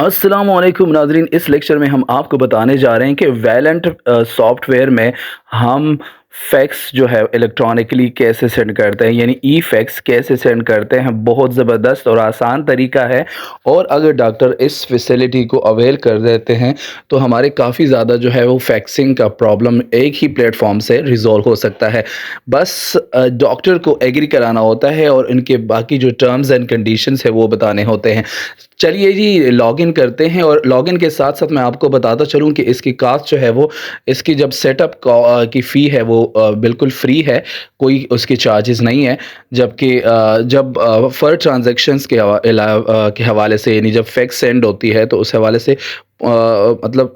अस्सलामुअलैकुम नाज़रीन, इस लेक्चर में हम आपको बताने जा रहे हैं कि वैलेंट सॉफ्टवेयर में हम फैक्स जो है इलेक्ट्रॉनिकली कैसे सेंड करते हैं, यानी ई फैक्स कैसे सेंड करते हैं। बहुत ज़बरदस्त और आसान तरीका है, और अगर डॉक्टर इस फैसिलिटी को अवेल कर देते हैं तो हमारे काफ़ी ज़्यादा जो है वो फैक्सिंग का प्रॉब्लम एक ही प्लेटफॉर्म से रिजॉल्व हो सकता है। बस डॉक्टर को एग्री कराना होता है और इनके बाकी जो टर्म्स एंड कंडीशंस है वो बताने होते हैं। चलिए जी, लॉगिन करते हैं, और लॉगिन के साथ-साथ मैं आपको बताता चलूँ कि इसकी कॉस्ट जो है वो, इसकी जब सेटअप की फ़ी है वो बिल्कुल फ्री है, कोई उसके चार्जेस नहीं है। जबकि जब फॉर ट्रांज़ैक्शंस के हवाले से, यानी जब फैक्स सेंड होती है तो उस हवाले से मतलब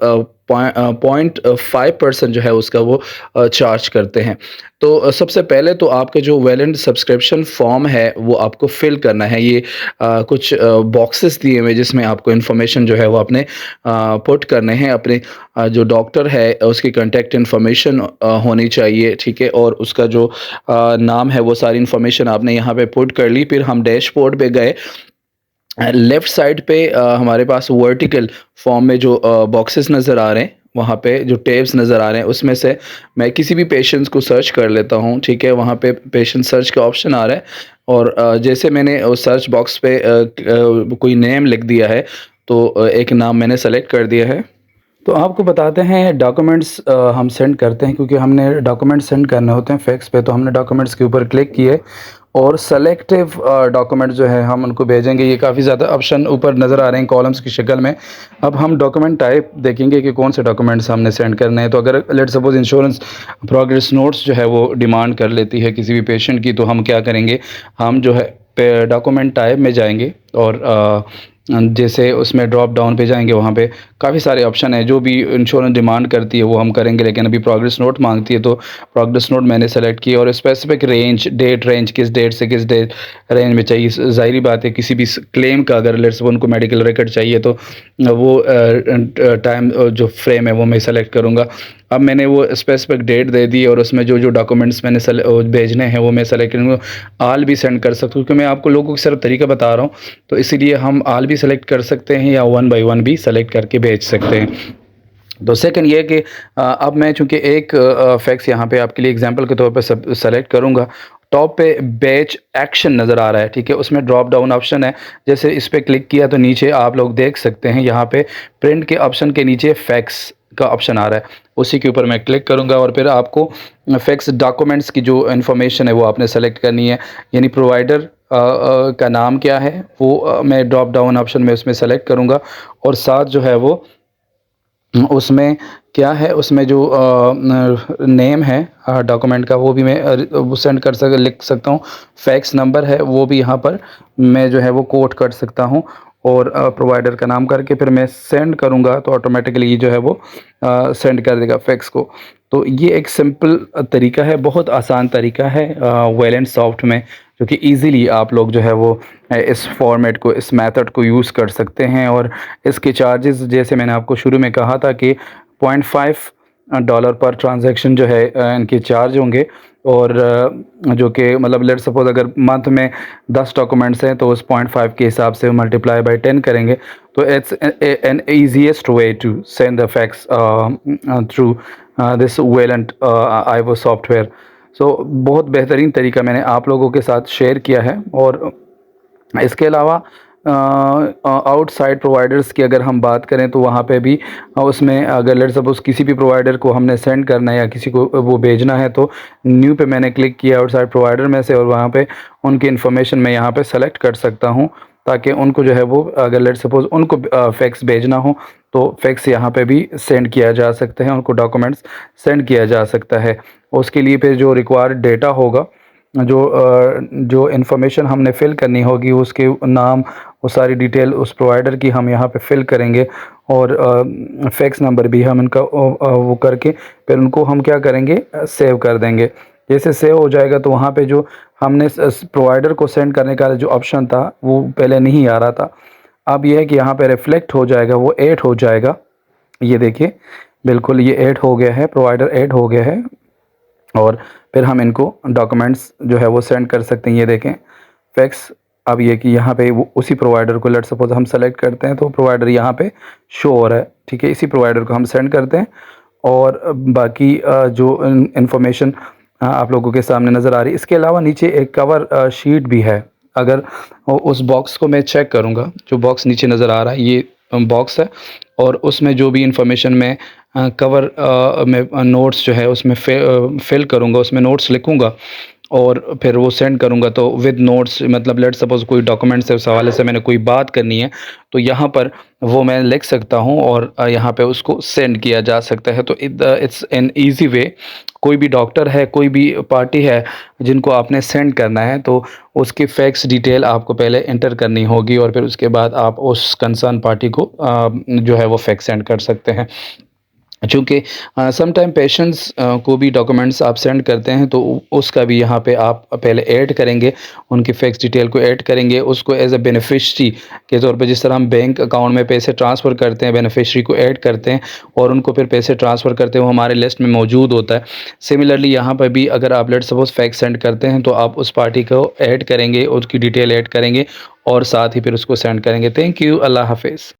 0.5% जो है उसका वो चार्ज करते हैं। तो सबसे पहले तो आपका जो वैलेंट सब्सक्रिप्शन फॉर्म है वो आपको फ़िल करना है। ये कुछ बॉक्सेस दिए हुए हैं जिसमें आपको इन्फॉर्मेशन जो है वो अपने पुट करने हैं। अपने जो डॉक्टर है उसकी कॉन्टैक्ट इन्फॉर्मेशन होनी चाहिए, ठीक है? और उसका जो नाम है वो सारी इन्फॉर्मेशन आपने यहाँ पे पुट कर ली। फिर हम डैशबोर्ड पे गए। लेफ़्ट साइड पे हमारे पास वर्टिकल फॉर्म में जो बॉक्सेस नज़र आ रहे हैं, वहाँ पे जो टैब्स नज़र आ रहे हैं, उसमें से मैं किसी भी पेशेंट्स को सर्च कर लेता हूँ, ठीक है? वहाँ पे पेशेंट सर्च का ऑप्शन आ रहा है, और जैसे मैंने उस सर्च बॉक्स पे कोई नेम लिख दिया है, तो एक नाम मैंने सेलेक्ट कर दिया है। तो आपको बताते हैं डॉक्यूमेंट्स हम सेंड करते हैं, क्योंकि हमने डॉक्यूमेंट्स सेंड करने होते हैं फैक्स पे। तो हमने डॉक्यूमेंट्स के ऊपर क्लिक किए और सेलेक्टिव डॉक्यूमेंट जो है हम उनको भेजेंगे। ये काफ़ी ज़्यादा ऑप्शन ऊपर नज़र आ रहे हैं कॉलम्स की शक्ल में। अब हम डॉक्यूमेंट टाइप देखेंगे कि कौन से डॉक्यूमेंट्स हमने सेंड करने हैं। तो अगर let's suppose insurance progress notes जो है वो डिमांड कर लेती है किसी भी पेशेंट की, तो हम क्या करेंगे, हम जो है डॉक्यूमेंट टाइप में जाएंगे, और जैसे उसमें ड्रॉप डाउन पे जाएंगे, वहाँ पे काफ़ी सारे ऑप्शन है। जो भी इंश्योरेंस डिमांड करती है वो हम करेंगे, लेकिन अभी प्रोग्रेस नोट मांगती है तो प्रोग्रेस नोट मैंने सेलेक्ट किया। और स्पेसिफिक रेंज, डेट रेंज, किस डेट से किस डेट रेंज में चाहिए। ज़ाहिरी बात है, किसी भी क्लेम का अगर लेट्स सपोज उनको मेडिकल रिकॉर्ड चाहिए तो वो टाइम जो फ्रेम है वो मैं सेलेक्ट करूँगा। अब मैंने वो स्पेसिफिक डेट दे दी, और उसमें जो जो डॉक्यूमेंट्स मैंने भेजने हैं वो मैं सेलेक्ट करूँगा। आल भी सेंड कर सकता हूँ, क्योंकि मैं आपको लोगों की सिर्फ तरीका बता रहा हूँ, तो इसीलिए हम आल भी सेलेक्ट कर सकते हैं या वन बाय वन भी सेलेक्ट करके भेज सकते हैं। तो सेकंड ये है कि अब मैं चूँकि एक फैक्स यहाँ पे आपके लिए एग्जांपल के तौर पे सब सेलेक्ट करूँगा। टॉप पे बैच एक्शन नज़र आ रहा है, ठीक है? उसमें ड्रॉप डाउन ऑप्शन है। जैसे इस पे क्लिक किया तो नीचे आप लोग देख सकते हैं, यहाँ पे प्रिंट के ऑप्शन के नीचे फैक्स का ऑप्शन आ रहा है। उसी के ऊपर मैं क्लिक करूँगा, और फिर आपको फैक्स डॉक्यूमेंट्स की जो इन्फॉर्मेशन है वो आपने सेलेक्ट करनी है। यानी प्रोवाइडर का नाम क्या है वो मैं ड्रॉप डाउन ऑप्शन में उसमें सेलेक्ट करूँगा, और साथ जो है वो उसमें क्या है, उसमें जो नेम है डॉक्यूमेंट का वो भी मैं वो सेंड कर लिख सकता हूँ। फैक्स नंबर है वो भी यहाँ पर मैं जो है वो कोट कर सकता हूँ, और प्रोवाइडर का नाम करके फिर मैं सेंड करूँगा तो ऑटोमेटिकली ये जो है वो सेंड कर देगा फैक्स को। तो ये एक सिंपल तरीका है, बहुत आसान तरीका है वैलेंट सॉफ्ट में, जो कि इजीली आप लोग जो है वो इस फॉर्मेट को, इस मेथड को यूज़ कर सकते हैं। और इसके चार्जेस जैसे मैंने आपको शुरू में कहा था कि $0.5 पर ट्रांजैक्शन जो है इनके चार्ज होंगे। और जो कि मतलब लेट्स सपोज अगर मंथ में 10 डॉक्यूमेंट्स हैं तो उस 0.5 के हिसाब से मल्टीप्लाई बाय 10 करेंगे, तो it's an easiest way to send the fax through this वेलेंट आईवो सॉफ्टवेयर। सो बहुत बेहतरीन तरीका मैंने आप लोगों के साथ शेयर किया है। और इसके अलावा आउटसाइड प्रोवाइडर्स की अगर हम बात करें तो वहाँ पे भी उसमें अगर लेट्स सपोज किसी भी प्रोवाइडर को हमने सेंड करना है या किसी को वो भेजना है, तो न्यू पे मैंने क्लिक किया आउटसाइड प्रोवाइडर में से, और वहाँ पे उनकी इन्फॉर्मेशन मैं यहाँ पे सेलेक्ट कर सकता हूँ, ताकि उनको जो है वो अगर लेट्स सपोज उनको फैक्स भेजना हो तो फैक्स यहाँ पे भी सेंड किया जा सकते हैं, उनको डॉक्यूमेंट्स सेंड किया जा सकता है। उसके लिए फिर जो रिक्वायर्ड डेटा होगा, जो इन्फॉर्मेशन हमने फ़िल करनी होगी, उसके नाम, वो सारी डिटेल उस प्रोवाइडर की हम यहाँ पे फ़िल करेंगे, और फैक्स नंबर भी हम इनका वो करके फिर उनको हम क्या करेंगे, सेव कर देंगे। जैसे सेव हो जाएगा तो वहाँ पे जो हमने प्रोवाइडर को सेंड करने का जो ऑप्शन था वो पहले नहीं आ रहा था, अब ये है कि यहाँ पे रिफ्लेक्ट हो जाएगा, वो ऐड हो जाएगा। ये देखिए, बिल्कुल ये ऐड हो गया है, प्रोवाइडर ऐड हो गया है, और फिर हम इनको डॉक्यूमेंट्स जो है वो सेंड कर सकते हैं। ये देखें, फैक्स अब ये कि यहाँ पे वो उसी प्रोवाइडर को लेट्स सपोज़ हम सेलेक्ट करते हैं, तो प्रोवाइडर यहाँ पे शो हो रहा है, ठीक है? इसी प्रोवाइडर को हम सेंड करते हैं और बाकी जो इन्फॉर्मेशन आप लोगों के सामने नज़र आ रही है। इसके अलावा नीचे एक कवर शीट भी है। अगर उस बॉक्स को मैं चेक करूँगा, जो बॉक्स नीचे नज़र आ रहा है, ये बॉक्स है और उसमें जो भी इन्फॉर्मेशन मैं कवर में नोट्स जो है उसमें फिल करूँगा, उसमें नोट्स लिखूँगा और फिर वो सेंड करूँगा, तो विद नोट्स मतलब लेट्स सपोज़ कोई डॉक्यूमेंट्स है, उस हवाले से मैंने कोई बात करनी है, तो यहाँ पर वो मैं लिख सकता हूँ और यहाँ पे उसको सेंड किया जा सकता है। तो इट्स एन ईज़ी वे। कोई भी डॉक्टर है, कोई भी पार्टी है जिनको आपने सेंड करना है, तो उसकी फैक्स डिटेल आपको पहले एंटर करनी होगी और फिर उसके बाद आप उस कंसर्न पार्टी को जो है वो फैक्स सेंड कर सकते हैं। चूँकि सम टाइम पेशेंट्स को भी डॉक्यूमेंट्स आप सेंड करते हैं, तो उसका भी यहाँ पे आप पहले ऐड करेंगे, उनकी फैक्स डिटेल को ऐड करेंगे, उसको एज़ अ बेनिफिशियरी के तौर पे जिस तरह हम बैंक अकाउंट में पैसे ट्रांसफ़र करते हैं, बेनिफिशियरी को ऐड करते हैं और उनको फिर पैसे ट्रांसफ़र करते हैं, वो हमारे लिस्ट में मौजूद होता है। सिमिलरली यहाँ पर भी अगर आप लेट्स सपोज़ फैक्स सेंड करते हैं, तो आप उस पार्टी को ऐड करेंगे, उसकी डिटेल ऐड करेंगे और साथ ही फिर उसको सेंड करेंगे। Thank you. अल्लाह हाफ़िज़।